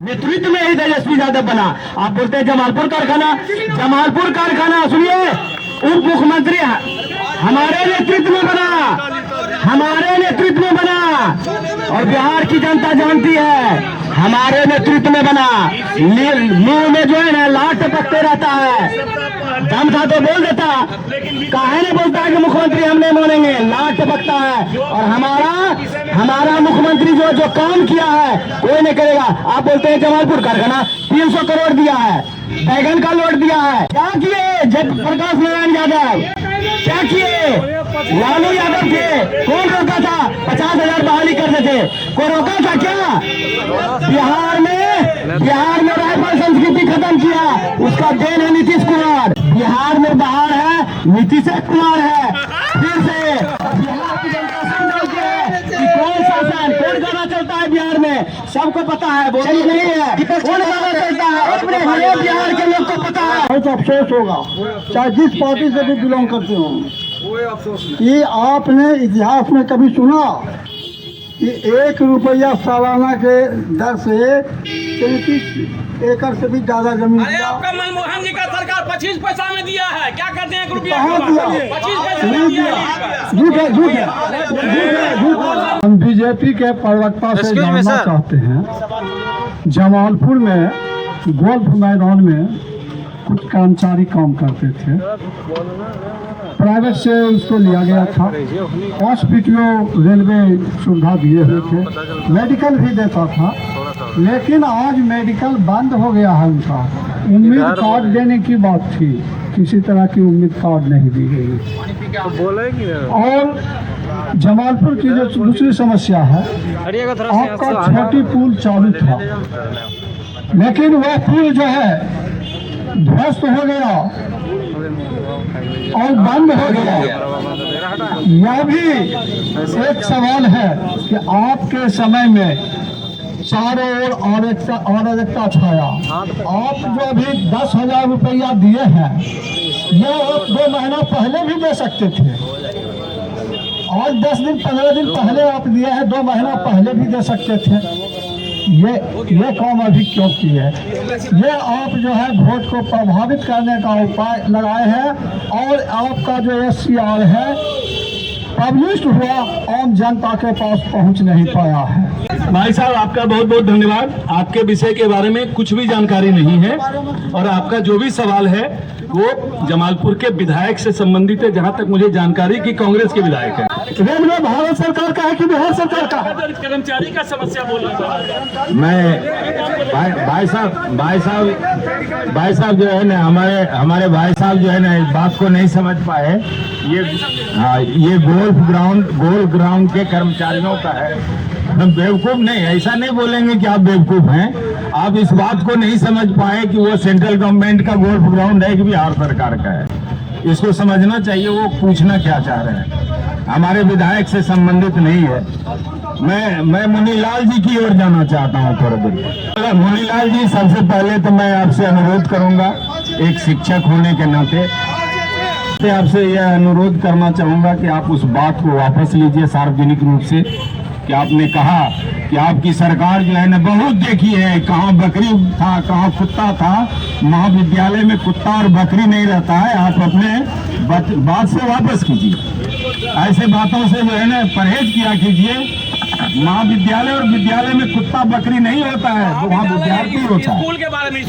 नेतृत्व में ही तेजस्वी यादव बना। आप बोलते हैं जमालपुर कारखाना सुनिए, उप मुख्यमंत्री हमारे नेतृत्व में बना और बिहार की जनता जानती है हमारे नेतृत्व में बना। मुंह में जो है ना लाट टपकते रहता है, दम था तो बोल देता, काहे नहीं बोलता है कि मुख्यमंत्री हम नहीं मानेंगे, लाट टपकता है। और हमारा मुख्यमंत्री जो काम किया है कोई नहीं करेगा। आप बोलते हैं जमालपुर कारखाना 300 करोड़ दिया है, बैगन का लोड दिया है, क्या किए जब प्रकाश नारायण यादव, क्या किए लालू यादव थे, कौन रोका था? 50,000 बहाली कर देते, कोई रोका था क्या? बिहार में राइफल संस्कृति खत्म किया, उसका देन है नीतीश कुमार। बिहार में बाहर है नीतीश कुमार है। फिर से बिहार की जनता समझती है कि कौन शासन कौन गाना चलता है बिहार में, सबको पता है, बोली नहीं है कौन गाना चलता है, अपने हरे बिहार के लोग को पता है। बहुत अफसोस होगा, चाहे जिस पार्टी से भी बिलोंग करते हो, कि आपने इतिहास में कभी सुना कि 1 रुपया सालाना के दर से 33 एकड़ से भी ज्यादा जमीन। अरे आपका मनमोहन जी का सरकार 25 पैसा में दिया है, क्या करते हैं? 1 रुपया 25 पैसा में दिया। झूठ। हम बीजेपी के प्रवक्ता से जानना चाहते हैं, जमालपुर में गोल्फ मैदान में कुछ कर्मचारी काम करते थे, प्राइवेट से उसको लिया गया था, 5 PTO रेलवे सुविधा दिए हुए थे, मेडिकल भी देता था, लेकिन आज मेडिकल बंद हो गया है उनका। उम्मीद कार्ड देने की बात थी, किसी तरह की उम्मीद कार्ड नहीं दी गई। और जमालपुर की जो दूसरी समस्या है, आपका छोटी पुल चालू था, लेकिन वह पुल जो है ध्वस्त हो गया और बंद हो गया। यह भी एक सवाल है कि आपके समय में चारों ओर अराजकता छाया। आप जो अभी 10,000 रुपया दिए हैं, यह 2 महीना पहले भी दे सकते थे। आज 10 दिन 15 दिन पहले आप दिए हैं, 2 महीना पहले भी दे सकते थे। ये काम अभी क्यों किए है? ये आप जो है वोट को प्रभावित करने का उपाय लगाए हैं, और आपका जो SCR है पब्लिश हुआ, आम जनता के पास पहुंच नहीं पाया है। भाई साहब आपका बहुत बहुत धन्यवाद। आपके विषय के बारे में कुछ भी जानकारी नहीं है, और आपका जो भी सवाल है वो जमालपुर के विधायक से संबंधित है, जहां तक मुझे जानकारी कि कांग्रेस के विधायक है। रेलवे भारत सरकार का है कि बिहार सरकार का? कर्मचारी का समस्या बोल रहा है। मैं भाई साहब जो है ना, हमारे भाई साहब जो है ना इस बात को नहीं समझ पाए। ये गोल्फ ग्राउंड के कर्मचारियों का है। हम बेवकूफ नहीं, ऐसा नहीं बोलेंगे कि आप बेवकूफ हैं। आप इस बात को नहीं समझ पाए कि वो सेंट्रल गवर्नमेंट का गोल्फ ग्राउंड है कि बिहार सरकार का है। इसको समझना चाहिए, वो पूछना क्या चाह रहे हैं, हमारे विधायक से संबंधित नहीं है। मैं मुनीलाल जी की ओर जाना चाहता हूँ थोड़ा देर। मुनीलाल जी, सबसे पहले तो मैं आपसे अनुरोध करूंगा, एक शिक्षक होने के नाते आपसे यह अनुरोध करना चाहूंगा कि आप उस बात को वापस लीजिए सार्वजनिक रूप से, कि आपने कहा कि आपकी सरकार जो है ना बहुत देखी है, कहाँ बकरी था कहाँ कुत्ता था। महाविद्यालय में कुत्ता और बकरी नहीं रहता है। आप अपने बात से वापस कीजिए, ऐसे बातों से जो है ना परहेज किया कीजिए। महाविद्यालय और विद्यालय में कुत्ता बकरी नहीं होता है, तो वहाँ विद्यार्थी होता है। स्कूल के बारे में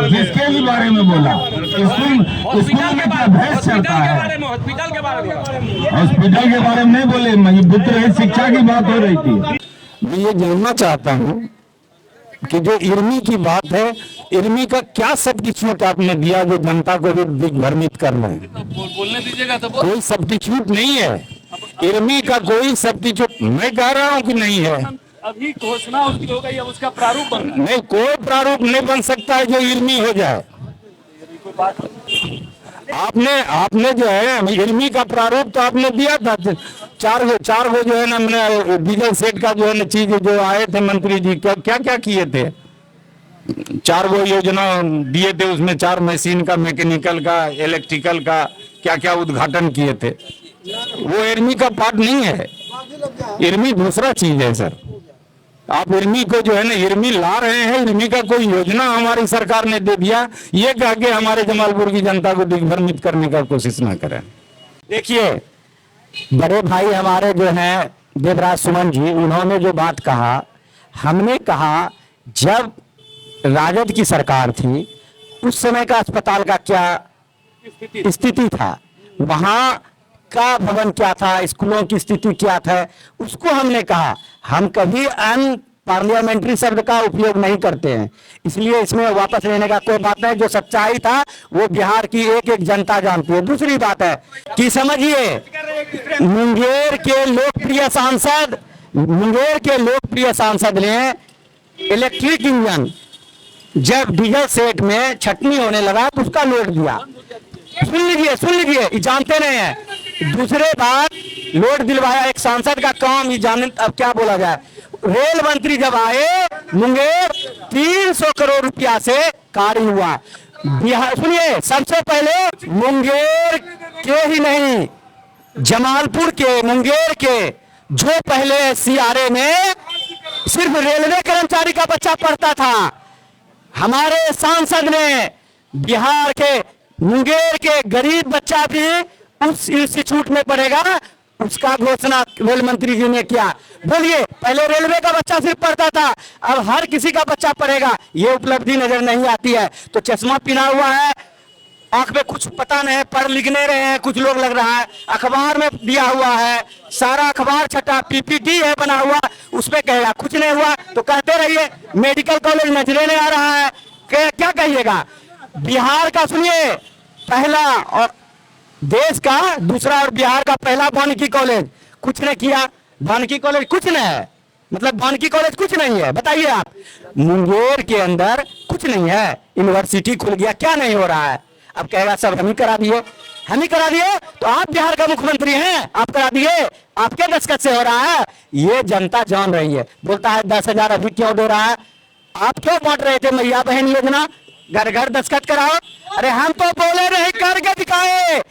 जिसके भी बारे में बोला, स्कूल में क्या भैंस चलता है? हॉस्पिटल के बारे में हॉस्पिटल के बारे में नहीं बोले, बुद्ध रहित शिक्षा की बात हो रही थी। मैं ये जानना चाहता हूँ कि जो इर्मी की बात है, इर्मी का क्या सब्स्टिट्यूट आपने दिया जो जनता को भी दिग्भ्रमित कर रहे हैं? बोलने दीजिएगा तो कोई सब्स्टिट्यूट नहीं है, इर्मी का कोई सब्स्टिट्यूट। मैं कह रहा हूँ कि नहीं है। अभी घोषणा उसकी हो गई, अब उसका प्रारूप बन रहा है। नहीं, कोई प्रारूप नहीं बन सकता है जो इर्मी हो जाए। आपने जो है इर्मी का प्रारूप तो आपने दिया था। चार गो जो है ना, हमने डीजल सेट का जो है ना चीज जो आए थे मंत्री जी, क्या क्या किए थे? 4 गो योजना दिए थे, उसमें 4 मशीन का, मैकेनिकल का, इलेक्ट्रिकल का क्या क्या उद्घाटन किए थे। वो इर्मी का पार्ट नहीं है, इर्मी दूसरा चीज है सर। आप इर्मी को जो है ना, इर्मी ला रहे हैं, इर्मी का कोई योजना हमारी सरकार ने दे दिया, ये कह के हमारे जमालपुर की जनता को दिग्भ्रमित करने का कोशिश ना करें। देखिए, बड़े भाई हमारे जो हैं देवराज सुमन जी, उन्होंने जो बात कहा, हमने कहा जब राजद की सरकार थी उस समय का अस्पताल का क्या स्थिति था, वहां का भवन क्या था, स्कूलों की स्थिति क्या था, उसको हमने कहा। हम कभी अन पार्लियामेंट्री शब्द का उपयोग नहीं करते हैं, इसलिए इसमें वापस लेने का कोई बात नहीं। जो सच्चाई था वो बिहार की एक एक जनता जानती है। दूसरी बात है कि समझिए, मुंगेर के लोकप्रिय सांसद ने इलेक्ट्रिक इंजन जब डीजल सेट में छटनी होने लगा तो उसका लोड दिया। सुन लीजिए, ये जानते नहीं है। दूसरे बात, लोड दिलवाया एक सांसद का काम, ये जाने अब क्या बोला जाए। रेल मंत्री जब आए मुंगेर, 300 करोड़ रुपया से कार्य हुआ। बिहार, सुनिए, सबसे पहले मुंगेर के ही नहीं, जमालपुर के, मुंगेर के जो पहले सीआरए में सिर्फ रेलवे कर्मचारी का बच्चा पढ़ता था, हमारे सांसद ने बिहार के मुंगेर के गरीब बच्चा भी उस इंस्टीट्यूट में पढ़ेगा, उसका घोषणा रेल मंत्री जी ने किया। बोलिए, पहले रेलवे का बच्चा सिर्फ पढ़ता था, अब हर किसी का बच्चा पढ़ेगा। ये उपलब्धि नजर नहीं आती है। तो चश्मा पहना हुआ है, आंख में कुछ पता नहीं, पढ़ लिख नहीं रहे हैं कुछ लोग, लग रहा है अखबार में दिया हुआ है, सारा अखबार छटा, पीपीटी है बना हुआ, उसमें कहेगा कुछ नहीं हुआ तो कहते रहिए। मेडिकल कॉलेज नजरे नहीं आ रहा है, क्या कहिएगा। बिहार का सुनिए, पहला और देश का दूसरा और बिहार का पहला वानिकी कॉलेज, कुछ नहीं किया। वानिकी कॉलेज कुछ नहीं है, मतलब वानिकी कॉलेज कुछ नहीं है। बताइए आप, मुंगेर के अंदर कुछ नहीं है, यूनिवर्सिटी खुल गया, क्या नहीं हो रहा है। अब कहेगा सब हम ही करा दिए, तो आप बिहार का मुख्यमंत्री हैं, आप करा दिए, आपके दस्तखत से हो रहा है। ये जनता जान रही है। बोलता है 10,000 अभी क्यों दे रहा है, आप क्यों बांट रहे थे मैया बहन योजना, घर घर दस्तखत कराओ। अरे हम तो बोले नहीं, करके दिखाए।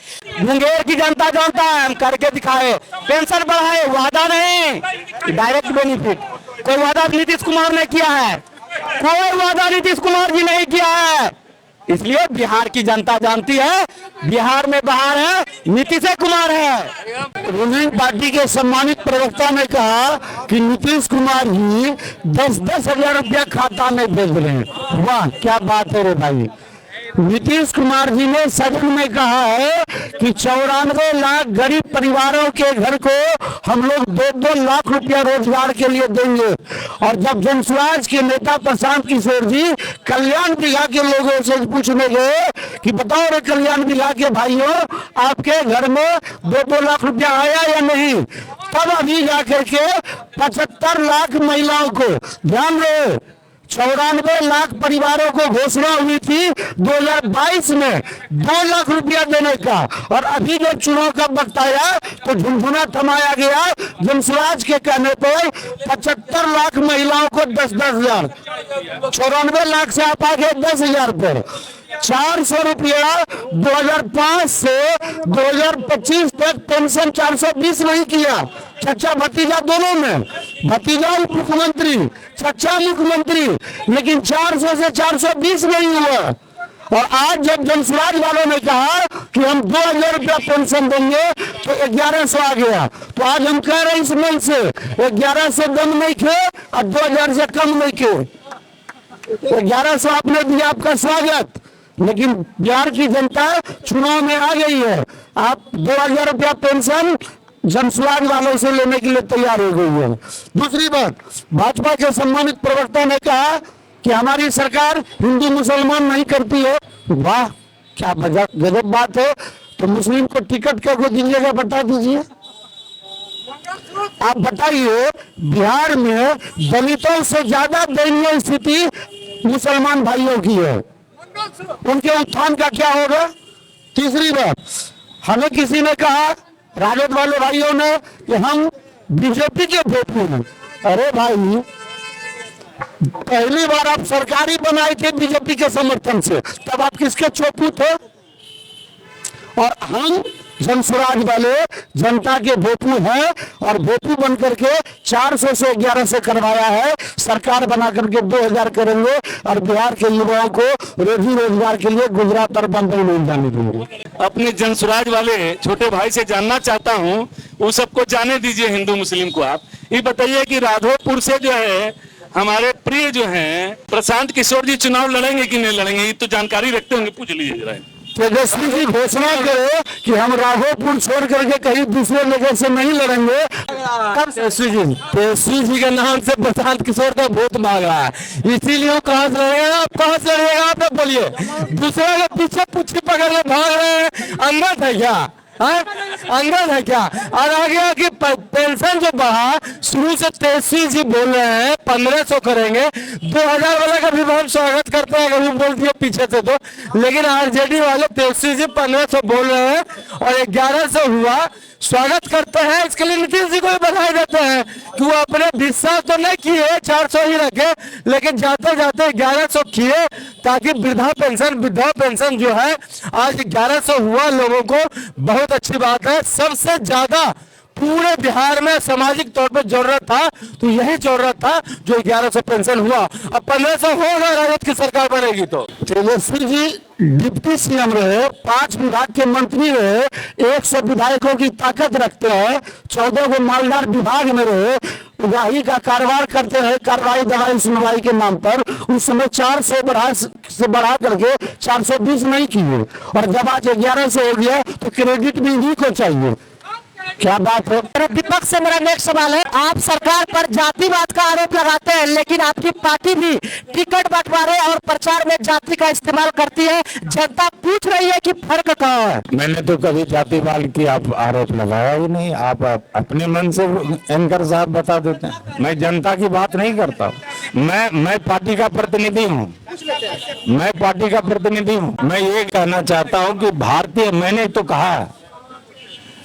मुंगेर की जनता जानता है, हम करके दिखाए। पेंशन बढ़ाए, वादा नहीं, डायरेक्ट बेनिफिट कोई वादा नीतीश कुमार ने किया है, कोई वादा नीतीश कुमार जी नहीं किया है। इसलिए बिहार की जनता जानती है, बिहार में बाहर है नीतीश कुमार है। रूलिंग पार्टी के सम्मानित प्रवक्ता ने कहा कि नीतीश कुमार ही 10-10 हजार रुपया खाता में भेज रहे हैं। वाह, क्या बात है रे भाई। नीतीश कुमार जी ने सदन में कहा है कि 94 लाख गरीब परिवारों के घर को हम लोग 2-2 लाख रुपया रोजगार के लिए देंगे। और जब जनसुराज के नेता प्रशांत किशोर जी कल्याण बिघा के लोगों से पूछने गए कि बताओ रे कल्याण बिघा के भाइयों, आपके घर में 2-2 लाख रुपया आया या नहीं, तब अभी जाकर के 75 लाख महिलाओं को, ध्यान रहे, 94 लाख परिवारों को घोषणा हुई थी 2022 में 2 लाख रुपया देने का। और अभी जब चुनाव का वक्त आया तो झुनझुना थमाया गया जनसुराज के कहने पर 75 लाख महिलाओं को 10-10 हजार, 94 लाख से आप आगे 10,000 पर 400 रुपया 2005 से 2025 तक पेंशन 420 नहीं किया। चचा भतीजा दोनों में, भतीजा उप मुख्यमंत्री, चचा मुख्यमंत्री, लेकिन 400 से 420 नहीं हुआ। और आज जब जनसुराज वालों ने कहा कि हम 2,000 रुपया पेंशन देंगे तो 1100 आ गया। तो आज हम कह रहे हैं इस मन से 1100 से दम नहीं खे और 2,000 से कम नहीं खे। 1100 आपने दिया, आपका स्वागत, लेकिन बिहार की जनता चुनाव में आ गई है। आप 2,000 रुपया पेंशन जनसुराज वालों से लेने के लिए तैयार हो गई है। दूसरी बात, भाजपा के सम्मानित प्रवक्ता ने कहा कि हमारी सरकार हिंदू मुसलमान नहीं करती है। वाह, क्या गजब बात है। तो मुस्लिम को टिकट क्या को दीजिएगा, बता दीजिए। आप बताइए, बिहार में दलितों से ज्यादा दयनीय स्थिति मुसलमान भाइयों की है, उनके उत्थान का क्या होगा। तीसरी बात, हमें किसी ने कहा, राजद वाले भाइयों ने, कि हम बीजेपी के वोट में हैं। अरे भाई, पहली बार आप सरकारी बनाए थे बीजेपी के समर्थन से, तब आप किसके चोपू थे। और हम जनसुराज वाले जनता के भोपू हैं और भोपू बन करके 400 से 1100 करवाया है। सरकार बना करके 2000 करेंगे और बिहार के युवाओं को रोजी रोजगार के लिए गुजरात और बंबई नहीं जाने देंगे। अपने जनसुराज वाले छोटे भाई से जानना चाहता हूं, वो सबको जाने दीजिए, हिंदू मुस्लिम को। आप ये बताइए कि राघोपुर से जो है हमारे प्रिय जो हैं प्रशांत किशोर जी चुनाव लड़ेंगे कि नहीं लड़ेंगे, ये तो जानकारी रखते होंगे, पूछ लीजिए जरा। तेजस्वी जी घोषणा करे कि हम राघोपुर छोड़ करके कहीं दूसरे नगर से नहीं लड़ेंगे। तेजस्वी जी के नाम से प्रशांत किशोर का वोट मांग रहा है, इसीलिए वो कहाँ से लड़ेगा, आप कहाँ से लड़ेगा, आप बोलिए। दूसरे के पीछे पुच्छी पकड़ के भाग रहे हैं, अंगत है क्या, अंगत है क्या। और आगे कि पेंशन जो बढ़ा, शुरू से तेजस्वी जी बोल रहे हैं 1500 करेंगे, 2000 वाला का भी हम स्वागत करते हैं, अगर बोल दिया पीछे से तो। लेकिन आरजेडी वाले तेजस्वी जी 1500 बोल रहे हैं और 1100 हुआ, स्वागत करते हैं। इसके लिए नीतीश जी को बधाई देते हैं कि वो अपने विश्वास तो नहीं किए 400 ही रखे, लेकिन जाते जाते 1100 किए, ताकि वृद्धा पेंशन जो है आज 1100 हुआ लोगों को, बहुत अच्छी बात है। सबसे ज्यादा पूरे बिहार में सामाजिक तौर पे जरूरत था तो यही जरूरत था जो 1100 पेंशन हुआ। अब 1500 होगा राजद की सरकार बनेगी तो। तेजस्वी जी डिप्टी सीएम रहे, 5 विभाग के मंत्री रहे, 100 विधायकों की ताकत रखते हैं, 14 को मालदार विभाग में रहे, उगाही का कारोबार करते हैं, कार्रवाई दवाई सुनवाई के नाम पर। उस समय 400 से बढ़ा करके 420 नहीं किए, और जब आज 1100 हो गया तो क्रेडिट भी इन्हीं को चाहिए। क्या बात है। विपक्ष से मेरा नेक्स्ट सवाल है, आप सरकार पर जातिवाद का आरोप लगाते हैं, लेकिन आपकी पार्टी भी टिकट बंटवारे और प्रचार में जाति का इस्तेमाल करती है। जनता पूछ रही है कि फर्क कहाँ है। मैंने तो कभी जातिवाद की आप आरोप लगाया ही नहीं, आप अपने मन से एंकर साहब बता देते हैं। मैं जनता की बात नहीं करता, मैं पार्टी का प्रतिनिधि हूँ, मैं पार्टी का प्रतिनिधि हूँ। मैं ये कहना चाहता हूँ कि भारतीय, मैंने तो कहा,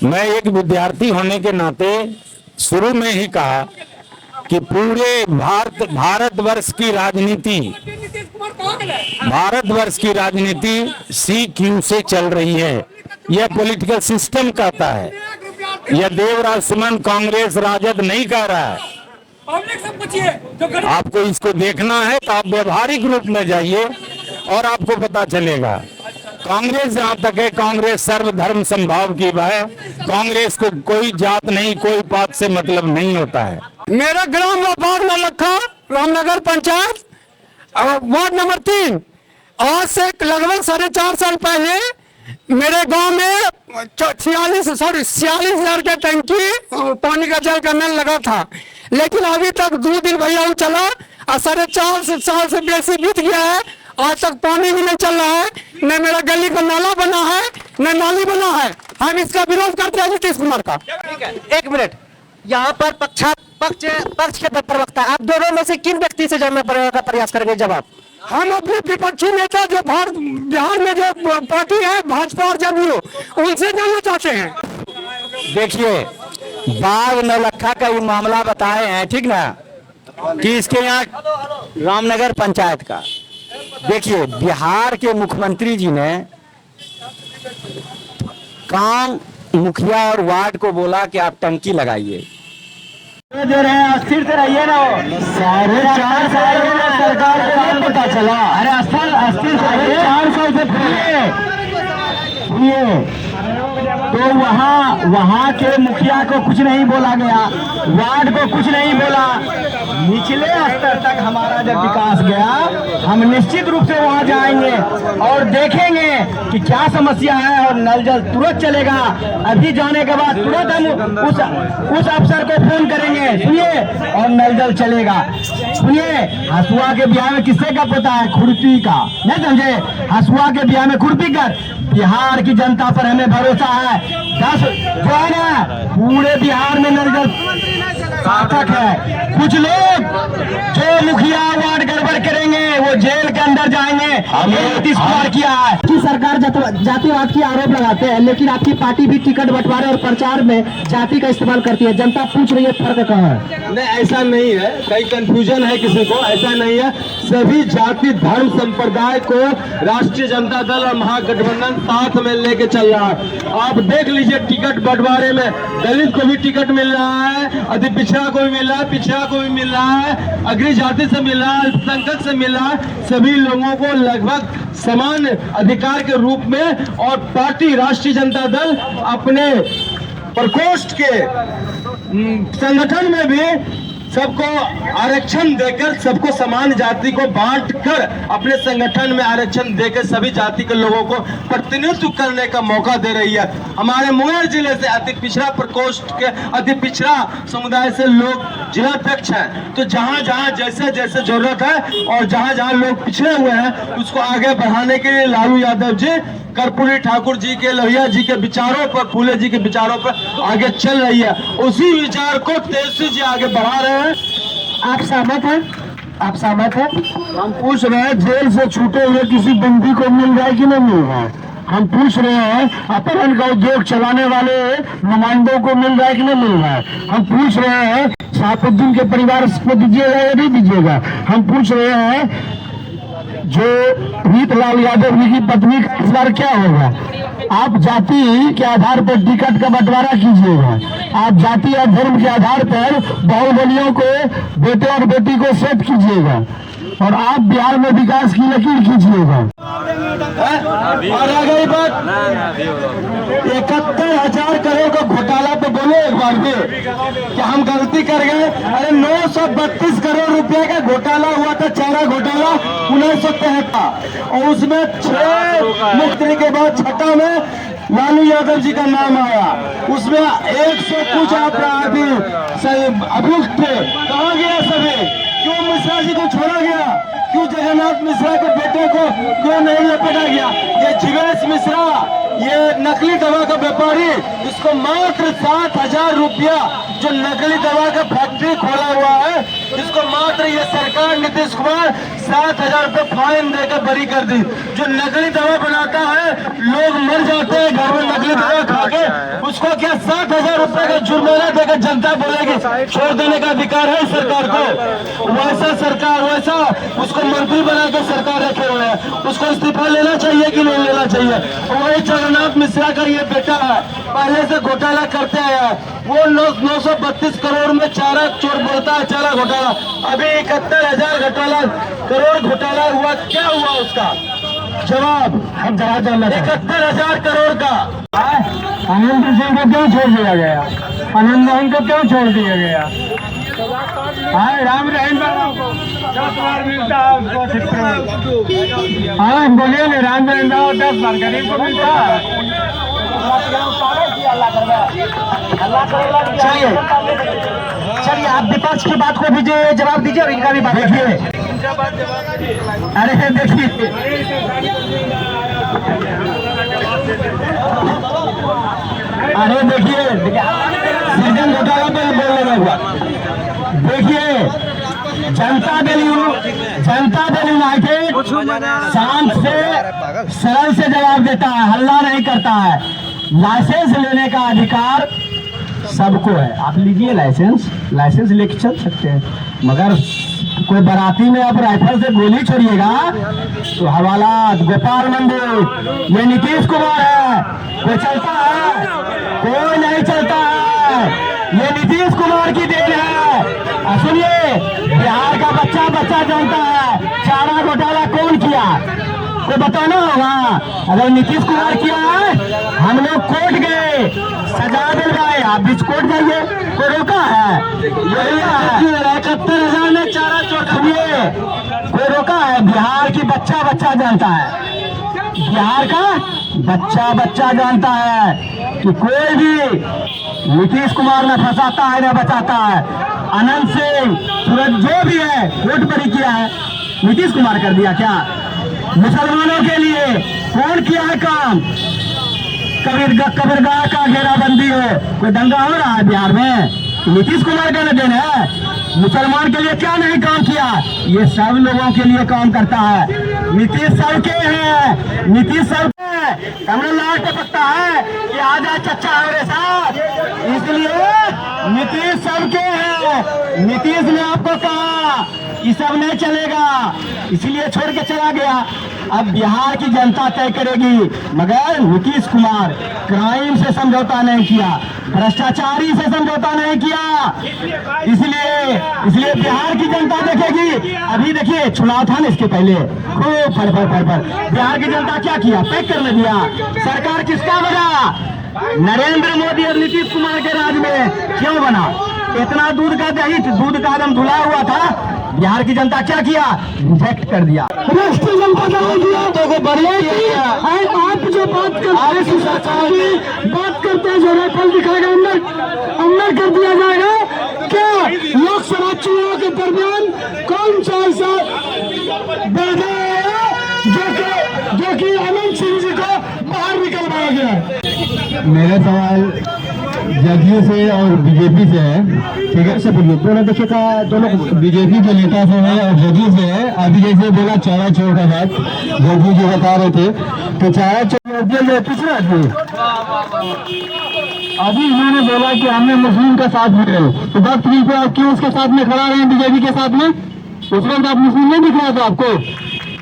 मैं एक विद्यार्थी होने के नाते शुरू में ही कहा कि पूरे भारतवर्ष की राजनीति CQ से चल रही है, यह पॉलिटिकल सिस्टम कहता है, यह देवराज सुमन कांग्रेस राजद नहीं कह रहा है। आपको इसको देखना है तो आप व्यवहारिक रूप में जाइए और आपको पता चलेगा। कांग्रेस जहाँ तक है, कांग्रेस सर्वधर्म समभाव की है। कांग्रेस को कोई जात नहीं, कोई पात से मतलब नहीं होता है। मेरा ग्राम ward Naulakha, Ramnagar panchayat, ward number 3, आज से लगभग 4.5 साल पहले मेरे गांव में 46,000 का टंकी पानी का जल का नल लगा था, लेकिन अभी तक 2 दिन भैया चला और 4.5 साल से बेसी बीत गया है, आज तक पानी भी नहीं चल रहा है, न मेरा गली का नाला बना है, न नाली बना है। हम इसका विरोध करते हैं नीतीश कुमार का। एक मिनट, यहाँ पर पक्ष के प्रवक्ता, आप दोनों में से किन व्यक्ति से जानने का प्रयास करेंगे जवाब? हम अपने विपक्षी नेता जो बिहार में जो पार्टी है भाजपा और जदयू, उनसे जानना चाहते हैं। देखिए, बाघ नौलखा का ये मामला बताए हैं, ठीक ना, कि इसके यहाँ रामनगर पंचायत का। देखिए, बिहार के मुख्यमंत्री जी ने काम मुखिया और वार्ड को बोला कि आप टंकी लगाइए, दे रहे हैं, अस्थिर से रहिए ना। 4.5 साल सरकार को पता चला, अरे अस्थिर 400 से तो वहाँ के मुखिया को कुछ नहीं बोला गया, वार्ड को कुछ नहीं बोला। निचले स्तर तक हमारा जब विकास गया, हम निश्चित रूप से वहाँ जाएंगे और देखेंगे कि क्या समस्या है, और नल जल तुरंत चलेगा। अभी जाने के बाद तुरंत हम उस अफसर को फोन करेंगे, सुनिए, और नल जल चलेगा। सुनिए, हसुआ के ब्याह में किससे का पता है? खुरपी का, नहीं समझे? हसुआ के ब्याह में खुरपी कर। बिहार की जनता पर हमें भरोसा है। 10 जो है ना, पूरे बिहार में नल जल सार्थक है। कुछ लोग जो मुखिया वार्ड गड़बड़ करेंगे वो जेल का अंदर जाएंगे। ये नीतीश कुमार किया है कि सरकार जातिवाद की आरोप लगाते हैं, लेकिन आपकी पार्टी भी टिकट बंटवारे और प्रचार में जाति का इस्तेमाल करती है। जनता पूछ रही है फर्क कहाँ है? नहीं, ऐसा नहीं है, कहीं कंफ्यूजन है किसी को, ऐसा नहीं है। सभी जाति धर्म संप्रदाय को राष्ट्रीय जनता दल और महागठबंधन साथ में लेके चल रहा है। आप देख लीजिए, टिकट बंटवारे में दलित को भी टिकट मिल रहा है, अति पिछड़ा को भी मिल रहा है, पिछड़ा को भी मिल रहा है, अग्र जाति से मिल रहा है, अल्पसंख्यक से मिल रहा है। सभी लोगों को लगभग समान अधिकार के रूप में, और पार्टी राष्ट्रीय जनता दल अपने प्रकोष्ठ के संगठन में भी सबको आरक्षण देकर, सबको समान जाति को बांटकर अपने संगठन में आरक्षण देकर सभी जाति के लोगों को प्रतिनिधित्व करने का मौका दे रही है। हमारे मुंगेर जिले से अति पिछड़ा प्रकोष्ठ के, अति पिछड़ा समुदाय से लोग जिलाध्यक्ष हैं। तो जहां जहां जैसे जैसे जरूरत है और जहां जहां लोग पिछड़े हुए हैं, उसको आगे बढ़ाने के लिए लालू यादव जी कर्पूरी ठाकुर जी के, लोहिया जी के विचारों पर, फूले जी के विचारों पर आगे चल रही है। उसी विचार को तेजस्वी जी आगे बढ़ा रहे हैं। आप सहमत हैं? आप सहमत हैं? हम पूछ रहे हैं, जेल से छूटे हुए किसी बंदी को मिल रहा है कि नहीं मिल रहा है? हम पूछ रहे हैं, अपहरण का उद्योग चलाने वाले नुमाइंदों को मिल रहा है कि नहीं मिल रहा है? हम पूछ रहे हैं, शहाबुद्दीन के परिवार को दीजिएगा या नहीं दीजिएगा? हम पूछ रहे हैं, जो रीतलाल यादव जी की पत्नी का इस बार क्या होगा? आप जाति के आधार पर टिकट का बंटवारा कीजिएगा, आप जाति और धर्म के आधार पर बाहुबलियों को, बेटे और बेटी को सेट कीजिएगा, और आप बिहार में विकास की लकीर खींचिएगा। और आ गई बात 71,000 करोड़ का घोटाला पे बोले एक बार भी कि हम गलती कर गए। अरे 932 करोड़ रुपए का घोटाला हुआ था, चारा घोटाला 1973, और उसमें 6 मुख्यमंत्री के बाद छठा में लालू यादव जी का नाम आया। उसमें 100 कुछ अपराधी अभियुक्त थे, कहाँ गया सभी? क्यों मिश्रा जी को छोड़ा गया? क्यों जगन्नाथ मिश्रा के बेटे को क्यों नहीं लपेटा गया? ये जीवेश मिश्रा, ये नकली दवा का व्यापारी, इसको मात्र 7,000 रुपया, जो नकली दवा का फैक्ट्री खोला हुआ है, इसको मात्र ये सरकार नीतीश कुमार 7,000 रुपये फाइन देकर बरी कर दी। जो नकली दवा बनाता है, लोग मर जाते हैं घर में नकली दवा खा के, उसको क्या 7,000 रुपये का जुर्माना देकर जनता बोलेगी छोड़ देने का अधिकार है सरकार को? वैसा सरकार, वैसा उसको मंत्री बना के सरकार रखे हुए हैं, उसको इस्तीफा लेना चाहिए कि नहीं लेना चाहिए? वही जगन्नाथ मिश्रा का ये बेटा है, पहले से घोटाला करते आया है। वो 932 करोड़ में चारा चोर बोलता है, चारा घोटाला। अभी 71,000 करोड़ घोटाला हुआ, क्या हुआ उसका जवाब? हम जवाब जानना चाहते हैं। 71,000 करोड़ का आनंद सिंह को क्यों छोड़ दिया गया? आनंद मोहन को क्यों छोड़ दिया गया? राम रहीम को 10 बार मिलता है उसको। हाँ बोलिए ना, राम रहीम 10 बार गरीब को मिलता है। चलिए आप विपक्ष की बात को भी जवाब दीजिए और इनका भी बात देखिए। अरे देखिए, अरे देखिए, सृजन घोटाला पे बोलने लगा। देखिए, जनता दल यूनाइटेड शांत से सरल से जवाब देता है, हल्ला नहीं करता है। लाइसेंस लेने का अधिकार सबको है, आप लीजिए लाइसेंस लेके चल सकते हैं, मगर कोई बाराती में आप राइफल से गोली छोड़िएगा तो हवालात, गोपाल मंदिर, ये नीतीश कुमार है, कोई चलता है? कोई नहीं चलता है, ये नीतीश कुमार की देन है। सुनिए, बिहार का बच्चा जानता है चारा घोटाला कौन किया, कोई बताना होगा? अगर नीतीश कुमार किया है, हम लोग कोर्ट गए, सजा दिलवाए, आप बीच कोर्ट जाइए, कोई रोका है? 71,000 ने चारा चोर, सुनिए, कोई रोका है? बिहार की बच्चा जानता है, बिहार का बच्चा जानता है कि कोई भी नीतीश कुमार ने फंसाता है ना बचाता है। अनंत सिंह, सूरज, जो भी है कोर्ट पर ही किया है, नीतीश कुमार कर दिया क्या? मुसलमानों के लिए कौन किया है काम? कबीरगाह का घेराबंदी हो, कोई दंगा हो रहा है बिहार में? नीतीश कुमार का देन है। मुसलमान के लिए क्या नहीं काम किया? ये सब लोगों के लिए काम करता है। नीतीश सर के हैं, नीतीश सर हमने लाल टपकता है कि आ जाए चच्चा हमारे साथ, इसलिए नीतीश सर के हैं। नीतीश ने आपको कहा ये सब नहीं चलेगा, इसलिए छोड़ के चला गया। अब बिहार की जनता तय करेगी, मगर नीतीश कुमार क्राइम से समझौता नहीं किया, भ्रष्टाचारी से समझौता नहीं किया, इसलिए बिहार की जनता देखेगी। अभी देखिए चुनाव था ना, इसके पहले खूब फर बिहार की जनता क्या किया, पैक करने दिया। सरकार किसका बना? नरेंद्र मोदी और नीतीश कुमार के राज में क्यों बना? इतना दूध का दही, दूध का दम धुला हुआ था, बिहार की जनता क्या किया? रिजेक्ट कर दिया। राष्ट्रीय जनता दल को बढ़िया आप जो बात करते हैं, जो राइफल दिखाएगा अंदर कर दिया जाएगा क्या? लोकसभा चुनाव के दरमियान कौन सा ऐसा बढ़ा जो कि अनंत सिंह जी को बाहर निकलवाया गया? मेरा सवाल जदयू से और बीजेपी से है, ठीक है? सब दोनों देखिए का, दोनों बीजेपी के नेता से है और जदयू से है। अभी जैसे बोला चारा चोर का बात जदयू जी बता रहे थे, तो चारा चोर पिछड़ा थे। अभी इन्होंने बोला कि हमने मुस्लिम का साथ भी रहे, तो 10 तरीक पे आप क्यों उसके साथ में खड़ा रहे बीजेपी के साथ में? उस वक्त आप मुस्लिम नहीं दिख रहा था आपको?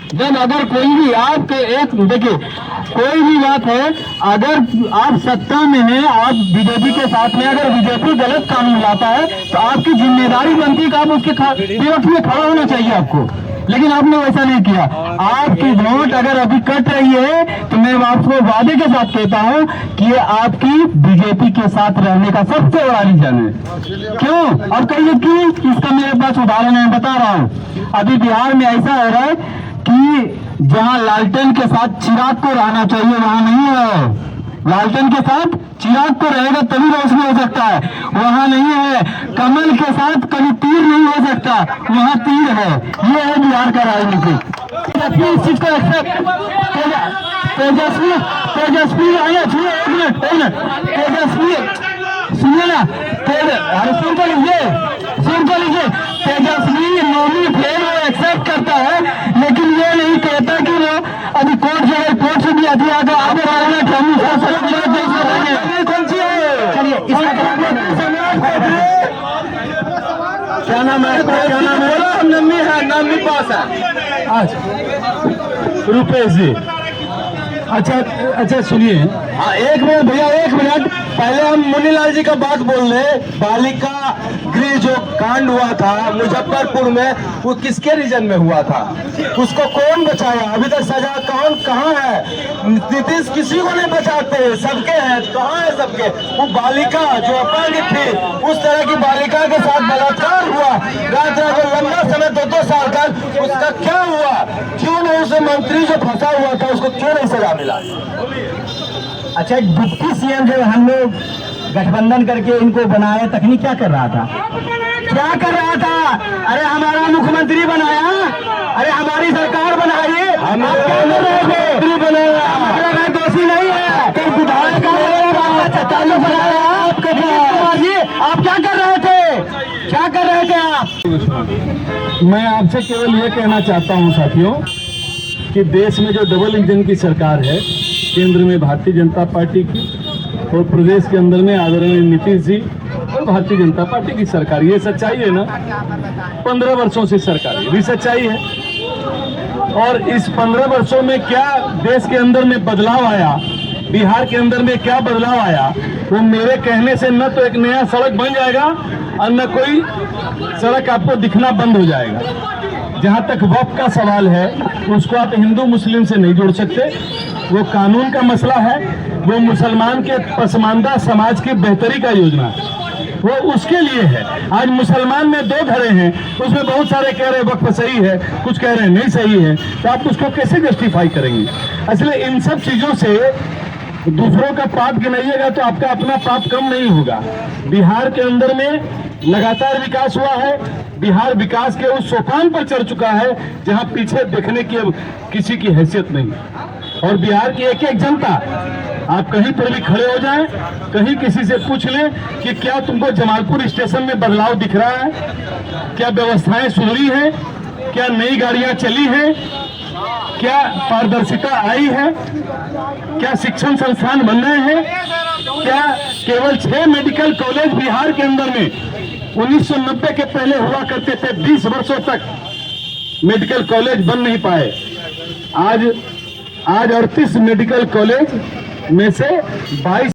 जब अगर कोई भी आपके एक देखिए कोई भी बात है, अगर आप सत्ता में हैं, आप बीजेपी के साथ में, अगर बीजेपी गलत कानून लाता है तो आपकी जिम्मेदारी बनती है कि आप उसके विरोध में खड़ा होना चाहिए आपको, लेकिन आपने वैसा नहीं किया। आपकी वोट अगर अभी कट रही है तो मैं आपको वादे के साथ कहता हूं कि ये आपकी बीजेपी के साथ रहने का सबसे बड़ा रीजन है। क्यों? और कहिए कि इसका मेरे पास उदाहरण है, बता रहा हूं। अभी बिहार में ऐसा हो रहा है कि जहां लालटेन के साथ चिराग को रहना चाहिए वहां नहीं है। लालटेन के साथ चिराग को रहेगा तभी रोशनी हो सकता है, वहां नहीं है। कमल के साथ कभी तीर नहीं हो सकता, वहां तीर है। ये है बिहार का राजनीति। इस चीज को एक्सेप्ट तेजस्वी सुनिए ना, अरे सुन तो लीजिए, तेजस्वी नॉमिनी फेल वो एक्सेप्ट करता है, लेकिन ये नहीं कहता कि वो अभी कोर्ट से भी आगे बढ़ना कौन सी है। चलिए क्या नाम है? नाम भी पास है आज रुपेश जी। अच्छा सुनिए, हाँ एक मिनट भैया, एक मिनट। पहले हम मुनीलाल जी का बात बोल रहे। बालिका गृह जो कांड हुआ था मुजफ्फरपुर में, वो किसके रीजन में हुआ था? उसको कौन बचाया? अभी तक सजा कहाँ है? नीतीश किसी को नहीं बचाते, सबके हैं। कहाँ है सबके? वो बालिका जो अपराध थी, उस तरह की बालिका के साथ बलात्कार हुआ, रात लंबा समय 2 साल तक, उसका क्या हुआ? क्यों नहीं उसे मंत्री जो फंसा हुआ था उसको क्यों नहीं सजा मिला? अच्छा, डिप्टी सीएम जब हम लोग गठबंधन करके इनको बनाए, तकनीक क्या कर रहा था? अरे हमारा मुख्यमंत्री बनाया, अरे हमारी सरकार बनाई, मुख्यमंत्री बनाया, दोषी नहीं है। विधायक आप क्या कर रहे थे? आप मैं आपसे केवल ये कहना चाहता हूं साथियों कि देश में जो डबल इंजन की सरकार है, केंद्र में भारतीय जनता पार्टी की और प्रदेश के अंदर में आदरणीय नीतीश जी और भारतीय जनता पार्टी की सरकार, ये सच्चाई है ना? 15 वर्षों से सरकार, ये भी सच्चाई है। और इस 15 वर्षों में क्या देश के अंदर में बदलाव आया, बिहार के अंदर में क्या बदलाव आया, वो मेरे कहने से न तो एक नया सड़क बन जाएगा और न कोई सड़क आपको दिखना बंद हो जाएगा। जहां तक वक्फ का सवाल है, उसको आप हिंदू मुस्लिम से नहीं जोड़ सकते, वो कानून का मसला है, वो मुसलमान के पसमानदा समाज की बेहतरी का योजना है, वो उसके लिए है। आज मुसलमान में 2 धड़े हैं, उसमें बहुत सारे कह रहे वक्फ सही है, कुछ कह रहे नहीं सही है, तो आप उसको कैसे जस्टिफाई करेंगे? इसलिए इन सब चीजों से दूसरों का पाप गिनाइएगा तो आपका अपना पाप कम नहीं होगा। बिहार के अंदर में लगातार विकास हुआ है, बिहार विकास के उस सोपान पर चढ़ चुका है जहां पीछे देखने की अब किसी की हैसियत नहीं। और बिहार की एक एक जनता, आप कहीं पर भी खड़े हो जाएं, कहीं किसी से पूछ लें कि क्या तुमको जमालपुर स्टेशन में बदलाव दिख रहा है, क्या व्यवस्थाएं सुधरी हैं, क्या नई गाड़ियां चली हैं, क्या पारदर्शिता आई है? क्या शिक्षण संस्थान बन रहे हैं? क्या केवल 6 मेडिकल कॉलेज बिहार के अंदर में 1990 के पहले हुआ करते थे, 20 वर्षों तक मेडिकल कॉलेज बन नहीं पाए। आज 38 मेडिकल कॉलेज में से 22